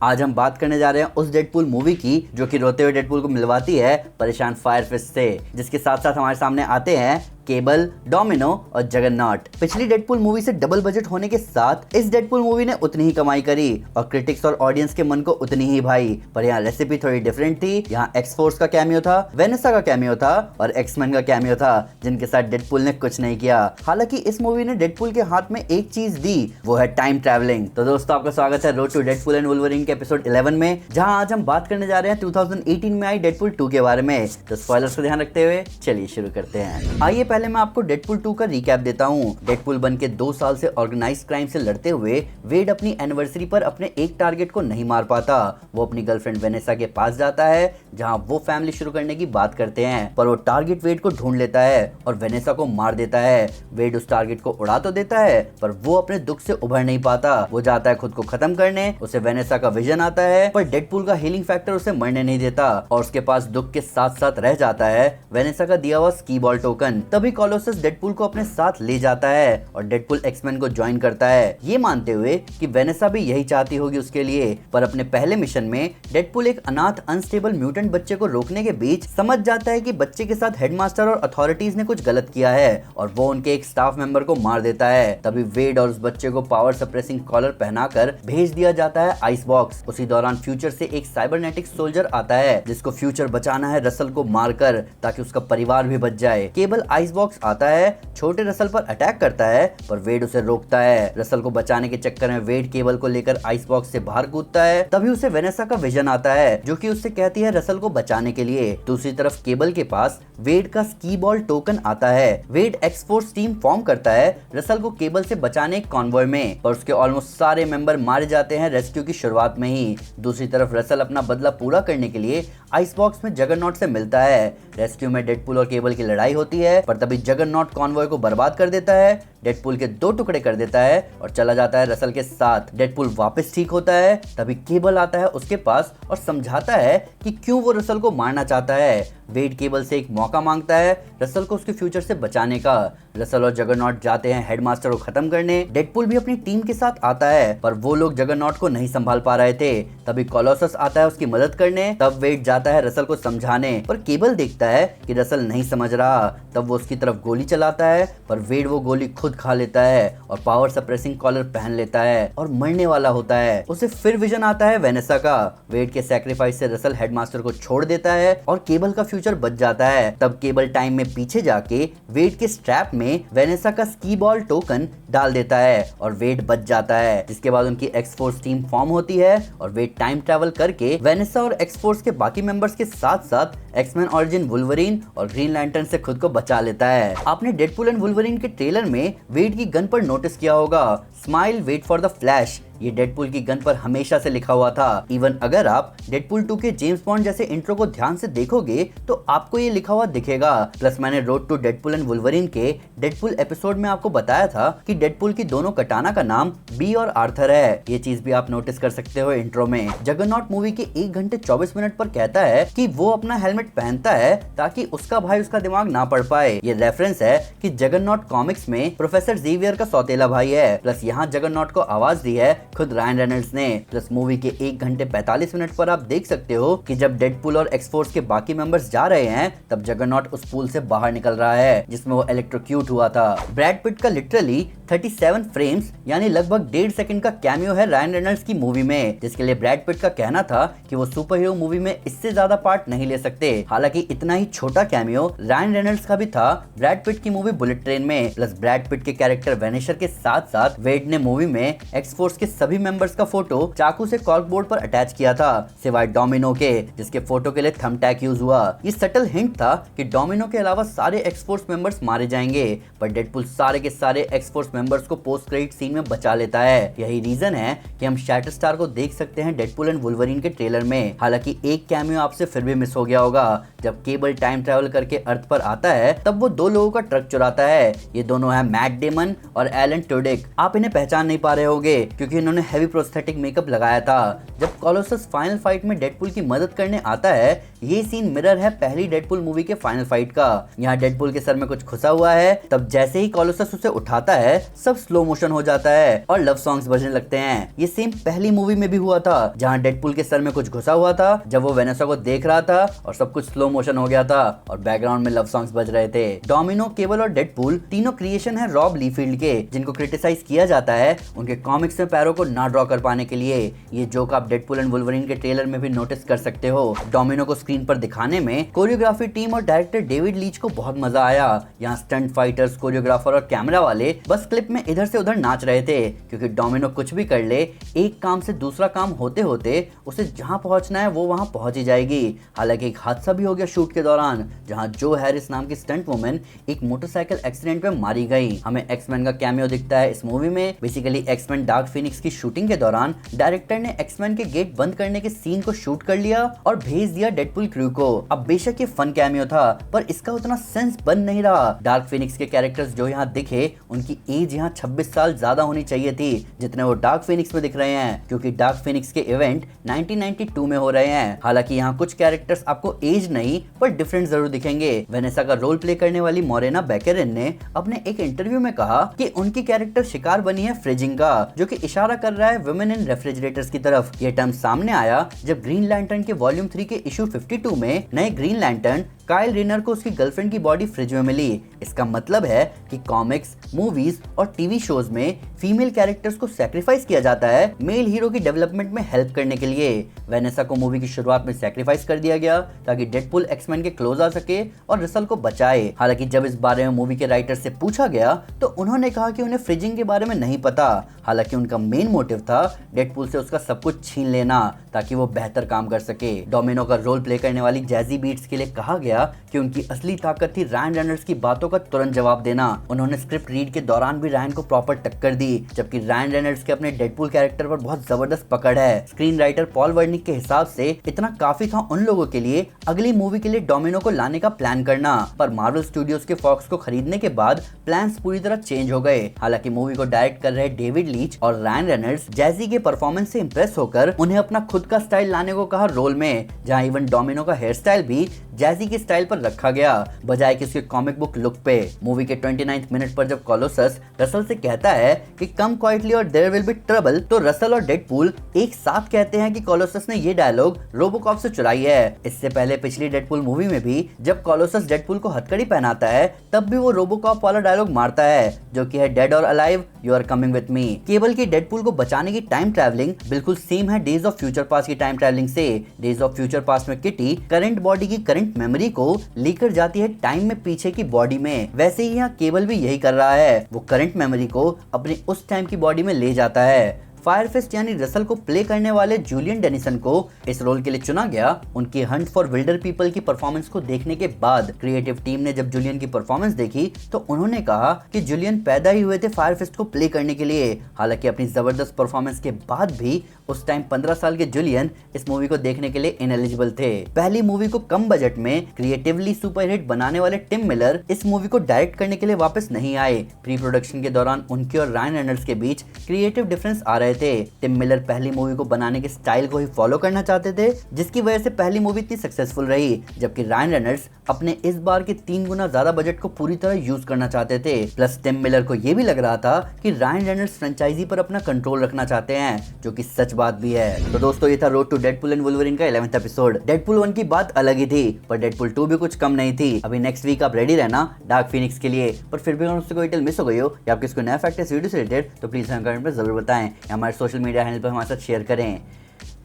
आज हम बात करने जा रहे हैं उस डेडपूल मूवी की जो कि रोते हुए डेडपूल को मिलवाती है परेशान फायरफिस्ट से, जिसके साथ साथ हमारे सामने आते हैं केबल, डोमिनो और जगरनॉट। पिछली डेडपूल मूवी से डबल बजट होने के साथ इस डेडपूल मूवी ने उतनी ही कमाई करी और क्रिटिक्स और ऑडियंस के मन को उतनी ही भाई। पर यहाँ रेसिपी थोड़ी डिफरेंट थी। यहाँ एक्स फोर्स का कैमियो था, वेनेसा का कैमियो था और एक्समैन का कैमियो था, जिनके साथ डेडपूल ने कुछ नहीं किया। हालांकि इस मूवी ने डेडपूल के हाथ में एक चीज दी, वो है टाइम ट्रैवलिंग। तो दोस्तों, आपका स्वागत है road to Deadpool and Wolverine के एपिसोड 11 में, जहां आज हम बात करने जा रहे हैं 2018 में आई डेडपूल 2 के बारे में। तो स्पॉयलर्स को ध्यान रखते हुए चलिए शुरू करते हैं। आइए पहले मैं आपको डेडपूल 2 का रिकैप देता हूँ। डेडपूल बन के 2 साल से ऑर्गेनाइज्ड क्राइम से लड़ते हुए वेड अपनी एनिवर्सरी पर अपने एक टारगेट को नहीं मार पाता। वो अपनी गर्लफ्रेंड वेनेसा के पास जाता है, जहाँ वो फैमिली शुरू करने की बात करते हैं, पर वो टारगेट वेड को ढूंढ लेता है और वेनेसा को मार देता है। वेड उस टारगेट को उड़ा तो देता है, पर वो अपने दुख से उभर नहीं पाता। वो जाता है खुद को खत्म करने, उसे वेनेसा का विजन आता है, पर डेडपूल का हीलिंग फैक्टर उसे मरने नहीं देता और उसके पास दुख के साथ साथ रह जाता है वेनेसा का दिया हुआ स्की बॉल टोकन। तभी कोलोसस डेडपूल को अपने साथ ले जाता है और डेडपूल एक्समैन को ज्वाइन करता है, ये मानते हुए कि वेनेसा भी यही चाहती होगी उसके लिए। पर अपने पहले मिशन में डेडपूल एक अनाथ अनस्टेबल म्यूटेंट बच्चे को रोकने के बीच समझ जाता है कि बच्चे के साथ हेडमास्टर और अथॉरिटीज ने कुछ गलत किया है और वो उनके एक स्टाफ मेंबर को मार देता है। तभी वेड और उस बच्चे को पावर सप्रेसिंग कॉलर पहनाकर भेज दिया जाता है आइस बॉक्स। उसी दौरान फ्यूचर से एक साइबरनेटिक सोल्जर आता है जिसको फ्यूचर बचाना है रसल को मारकर, ताकि उसका परिवार भी बच जाए। केबल आइस बॉक्स आता है, छोटे रसल पर अटैक करता है, पर वेड उसे रोकता है। रसल को बचाने के चक्कर में वेड केबल को लेकर आइस बॉक्स से बाहर कूदता है। तभी उसे वेनेसा का विजन आता है, जो कि उससे कहती है रसल को बचाने के लिए। दूसरी तरफ केबल के पास वेड का स्की बॉल टोकन आता है। वेड एक्स फोर्स टीम फॉर्म करता है रसल को केबल से बचाने एक कॉन्वॉय में, पर उसके ऑलमोस्ट सारे मेंबर मारे जाते हैं रेस्क्यू की शुरुआत में ही। दूसरी तरफ रसल अपना बदला पूरा करने के लिए आइस बॉक्स में जगरनॉट से मिलता है। रेस्क्यू में डेडपूल और केबल की लड़ाई होती है, पर तभी जगरनॉट कॉन्वॉय को बर्बाद कर देता है, डेडपूल के 2 टुकड़े कर देता है और चला जाता है रसल के साथ। डेडपूल वापस ठीक होता है, तभी केबल आता है उसके पास और समझाता है कि क्यों वो रसल को मारना चाहता है। वेड केबल से एक मौका मांगता है रसल को उसके फ्यूचर से बचाने का। रसल और जगरनॉट जाते हैं हेडमास्टर को खत्म करने। डेडपूल भी अपनी टीम के साथ आता है, पर वो लोग जगरनॉट को नहीं संभाल पा रहे थे। तभी कोलोसस आता है उसकी मदद करने। तब वेड जाता है रसल को समझाने, पर केबल देखता है कि रसल नहीं समझ रहा। तब वो उसकी तरफ गोली चलाता है, पर वेड वो गोली खुद खा लेता है और पावर सप्रेसिंग कॉलर पहन लेता है और मरने वाला होता है। उसे फिर विजन आता है वेनेसा का। वेड के सैक्रिफाइस से रसल हेडमास्टर को छोड़ देता है और केबल का फ्यूचर बच जाता है। तब केबल टाइम में पीछे जाके वेड के स्ट्रैप में वेनेसा का स्की बॉल टोकन डाल देता है और वेड बच जाता है। जिसके बाद उनकी एक्स फोर्स टीम फॉर्म होती है और वेड टाइम ट्रैवल करके वेनेसा और एक्स फोर्स के बाकी मेंबर्स के साथ साथ एक्समैन ऑरिजिन वुल्वरीन और ग्रीन लैंटर्न से खुद को बचा लेता है। आपने डेडपूल एंड वुल्वरीन के ट्रेलर में वेड की गन पर नोटिस किया होगा, smile wait for the flash. ये डेडपूल की गन पर हमेशा से लिखा हुआ था। इवन अगर आप डेडपूल 2 के जेम्स बॉन्ड जैसे इंट्रो को ध्यान से देखोगे तो आपको ये लिखा हुआ दिखेगा। प्लस मैंने road to Deadpool and Wolverine के डेडपूल एपिसोड में आपको बताया था कि डेडपूल की दोनों कटाना का नाम बी और आर्थर है। ये चीज भी आप नोटिस कर सकते हो इंट्रो में। जगरनॉट मूवी के 1 घंटे 24 मिनट पर कहता है कि वो अपना हेलमेट पहनता है ताकि उसका भाई उसका दिमाग ना पढ़ पाए। ये रेफरेंस है कि जगरनॉट कॉमिक्स में प्रोफेसर जेवियर का सौतेला भाई है। प्लस यहाँ जगरनॉट को आवाज दी है खुद रायन रेनॉल्ड्स ने। प्लस मूवी के 1 घंटे 45 मिनट पर आप देख सकते हो कि जब डेडपूल और एक्स फोर्स के बाकी मेंबर्स जा रहे हैं, तब जगरनॉट उस पूल से बाहर निकल रहा है जिसमें वो इलेक्ट्रोक्यूट हुआ था। ब्रैड पिट का लिटरली 37 फ्रेम्स यानी लगभग 1.5 सेकंड का कैमियो है रायन रेनॉल्ड्स की मूवी में, जिसके लिए ब्रैड पिट का कहना था कि वो सुपर हीरो मूवी में इससे ज्यादा पार्ट नहीं ले सकते। हालांकि इतना ही छोटा कैमियो रायन रेनॉल्ड्स का भी था ब्रैड पिट की मूवी बुलेट ट्रेन में। प्लस ब्रैड पिट के कैरेक्टर वेनेशर के साथ साथ वेड ने मूवी में एक्स फोर्स के सभी मेंबर्स का फोटो चाकू से कॉर्क बोर्ड पर अटैच किया था, सिवाय डोमिनो के, जिसके फोटो के लिए थंब टैग यूज हुआ। ये सटल हिंट था कि डोमिनो के अलावा सारे एक्स फोर्स मेंबर्स मारे जाएंगे, पर डेडपूल सारे के सारे एक्स फोर्स मेंबर्स को पोस्ट क्रेडिट सीन में बचा लेता है। यही रीजन है कि हम शैटर स्टार को देख सकते हैं डेडपूल एंड वुल्वरीन के ट्रेलर में। हालांकि एक कैमियो आपसे फिर भी मिस हो गया होगा। जब केबल टाइम ट्रैवल करके अर्थ पर आता है, तब वो 2 लोगों का ट्रक चुराता है। ये दोनों हैं मैट डेमन और एलन ट्यूडिक। आप इन्हें पहचान नहीं पा रहे होंगे क्योंकि इन्होंने हेवी प्रोस्थेटिक मेकअप लगाया था। जब कोलोसस फाइनल फाइट में डेडपूल की मदद करने आता है, ये सीन मिरर है पहली डेडपुल मूवी के फाइनल फाइट का। यहाँ डेडपुल के सर में कुछ खुसा हुआ है, तब जैसे ही कॉलोसस उसे उठाता है सब स्लो मोशन हो जाता है और लव सॉन्ग्स बजने लगते हैं। ये सेम पहली मूवी में भी हुआ था, जहाँ डेडपुल के सर में कुछ घुसा हुआ था जब वो वेनेसा को देख रहा था और सब कुछ स्लो मोशन हो गया था और बैकग्राउंड में लव सॉन्ग्स बज रहे थे। डोमिनो, केबल और डेडपुल तीनों क्रिएशन है रॉब लीफील्ड के, जिनको क्रिटिसाइज किया जाता है उनके कॉमिक्स में पैरों को ना ड्रॉ कर पाने के लिए। ये जोक आप डेडपुल एंड वुल्वरीन के ट्रेलर में भी नोटिस कर सकते हो। डोमिनो को स्क्रीन पर दिखाने में कोरियोग्राफी टीम और डायरेक्टर डेविड लीच को बहुत मजा आया। यहाँ स्टंट फाइटर्स, कोरियोग्राफर और कैमरा वाले बस क्लिप में इधर से उधर नाच रहे थे, क्योंकि डोमिनो कुछ भी कर ले, एक काम से दूसरा काम होते होते उसे जहां पहुंचना है वो वहां पहुंच ही जाएगी। हालांकि एक हादसा भी हो गया शूट के दौरान, जहां जो हैरिस नाम की स्टंट वुमेन एक मोटरसाइकिल एक्सीडेंट में मारी गई। हमें एक्समैन का कैमियो दिखता है इस मूवी में। बेसिकली एक्समैन डार्क फीनिक्स की शूटिंग के दौरान डायरेक्टर ने एक्समैन के गेट बंद करने के सीन को शूट कर लिया और भेज दिया डेडपुल क्रू को। अब बेशक ये फन कैमियो था, पर इसका उतना सेंस बन नहीं रहा। डार्क फीनिक्स के कैरेक्टर्स जो यहाँ दिखे, उनकी एज यहाँ 26 साल ज्यादा होनी चाहिए थी जितने वो डार्क फीनिक्स में दिख रहे हैं, क्योंकि डार्क फीनिक्स के इवेंट 1992 में हो रहे हैं। हालांकि यहाँ कुछ कैरेक्टर्स आपको एज नहीं पर डिफरेंट जरूर दिखेंगे। वेनेसा का रोल प्ले करने वाली मोरेना बेकेरिन ने अपने एक इंटरव्यू में कहा कि उनकी कैरेक्टर शिकार बनी है फ्रिजिंग का, जो कि इशारा कर रहा है वुमेन इन रेफ्रिजरेटर्स की तरफ। ये टर्म सामने आया जब ग्रीन लैंटर्न के वॉल्यूम 3 के इशू 52 में नए ग्रीन लैंटर्न काइल रेनर को उसकी गर्लफ्रेंड की बॉडी फ्रिज में मिली। इसका मतलब है कि कॉमिक्स, मूवीज और टीवी शोज में फीमेल कैरेक्टर्स को सैक्रिफाइस किया जाता है मेल हीरो की डेवलपमेंट में हेल्प करने के लिए। वेनेसा को मूवी की शुरुआत में सैक्रिफाइस कर दिया गया ताकि डेडपुल एक्समैन के क्लोज आ सके और रसल को बचाए। हालांकि जब इस बारे में मूवी के राइटर से पूछा गया तो उन्होंने कहा कि उन्हें फ्रिजिंग के बारे में नहीं पता। हालांकि उनका मेन मोटिव था डेडपुल से उसका सब कुछ छीन लेना ताकि वो बेहतर काम कर सके। डोमिनो का रोल प्ले करने वाली जैजी बीट्स के लिए कहा गया कि उनकी असली ताकत थी रायन रेनॉल्ड्स की बातों का तुरंत जवाब देना। उन्होंने स्क्रिप्ट रीड के दौरान भी रायन को प्रॉपर टक्कर दी, जबकि रायन रेनॉल्ड्स के अपने डेडपुल कैरेक्टर पर बहुत जबरदस्त पकड़ है। स्क्रीन राइटर पॉल वर्निक के हिसाब से इतना काफी था उन लोगों के लिए अगली मूवी के लिए डोमिनो को लाने का प्लान करना, पर मार्वल स्टूडियोज के फॉक्स को खरीदने के बाद प्लान्स पूरी तरह चेंज हो गए। हालांकि मूवी को डायरेक्ट कर रहे डेविड लीच और रायन रेनॉल्ड्स जैजी के परफॉर्मेंस से इंप्रेस होकर उन्हें अपना खुद का स्टाइल लाने को कहा रोल में, जहां इवन डोमिनो का हेयर स्टाइल भी जैजी के स्टाइल पर रखा गया बजाय कि उसके कॉमिक बुक लुक पे। मूवी के 29th मिनट पर जब कॉलोसस रसल से कहता है कि कम क्वाइटली और देयर विल बी ट्रबल, तो रसल और डेडपुल एक साथ कहते हैं कि कॉलोसस ने ये डायलॉग रोबोकॉप से चुराई है। इससे पहले पिछली डेडपुल मूवी में भी जब कॉलोसस डेडपुल को हथकड़ी पहनाता है तब भी वो रोबोकॉप वाला डायलॉग मारता है, जो कि है डेड और alive, you are coming with me. Cable की डेडपुल को बचाने की टाइम ट्रैवलिंग बिल्कुल सेम है डेज ऑफ फ्यूचर पास्ट की टाइम ट्रैवलिंग से। डेज ऑफ फ्यूचर पास्ट में किटी करंट बॉडी की करंट मेमोरी को लेकर जाती है टाइम में पीछे की बॉडी में, वैसे ही यहाँ केबल भी यही कर रहा है, वो करंट मेमोरी को अपनी उस टाइम की बॉडी में ले जाता है। फायरफिस्ट यानी रसल को प्ले करने वाले जूलियन डेनिसन को इस रोल के लिए चुना गया। उनकी हंट फॉर विल्डर पीपल की परफॉर्मेंस को देखने के बाद क्रिएटिव टीम ने जब जूलियन की परफॉर्मेंस देखी तो उन्होंने कहा कि जूलियन पैदा ही हुए थे फायरफिस्ट को प्ले करने के लिए। हालांकि अपनी जबरदस्त परफॉर्मेंस के बाद भी उस टाइम 15 साल के जूलियन इस मूवी को देखने के लिए इनएलिजिबल थे। पहली मूवी को कम बजट में क्रिएटिवली सुपरहिट बनाने वाले टिम मिलर इस मूवी को डायरेक्ट करने के लिए वापस नहीं आए। प्री प्रोडक्शन के दौरान उनके और रायन रेनॉल्ड्स के बीच क्रिएटिव डिफरेंस आ रहे थे। टिम मिलर पहली मूवी को बनाने के स्टाइल को ही फॉलो करना चाहते थे, जिसकी वजह से पहली मूवी इतनी सक्सेसफुल रही, जबकि रायन रेनॉल्ड्स अपने इस बार के 3 गुना ज्यादा बजट को पूरी तरह यूज करना चाहते थे। प्लस टिम मिलर को यह भी लग रहा था कि रायन रेनॉल्ड्स फ्रेंचाइजी पर अपना कंट्रोल रखना चाहते हैं, जो कि सच बात भी है। तो दोस्तों, ये था road to Deadpool and Wolverine का 11th एपिसोड। डेडपुल 1 की बात अलग ही थी, पर डेडपुल 2 भी कुछ कम नहीं थी। अभी नेक्स्ट वीक आप रेडी रहना डार्क फीनिक्स के लिए। पर फिर भी अगर उससे कोई डिटेल मिस हो गई हो या आपको इसको नया फैक्ट है इस वीडियो से रिलेटेड, तो प्लीज हमें कमेंट में जरूर बताएं या हमारे सोशल मीडिया हैंडल पर हमारे साथ शेयर करें।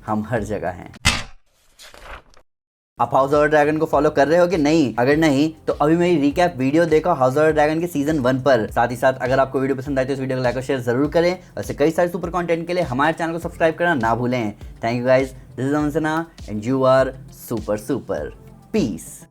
हम हर जगह हैं। आप हाउस ऑफ ड्रैगन को फॉलो कर रहे हो कि नहीं? अगर नहीं तो अभी मेरी रिकैप वीडियो देखो हाउस ऑफ ड्रैगन के सीजन 1 पर। साथ ही साथ अगर आपको वीडियो पसंद आए तो इस वीडियो को लाइक और शेयर जरूर करें। वैसे कई सारे सुपर कंटेंट के लिए हमारे चैनल को सब्सक्राइब करना ना भूलें। Thank you guys, this is Anjana and you are super super. Piece.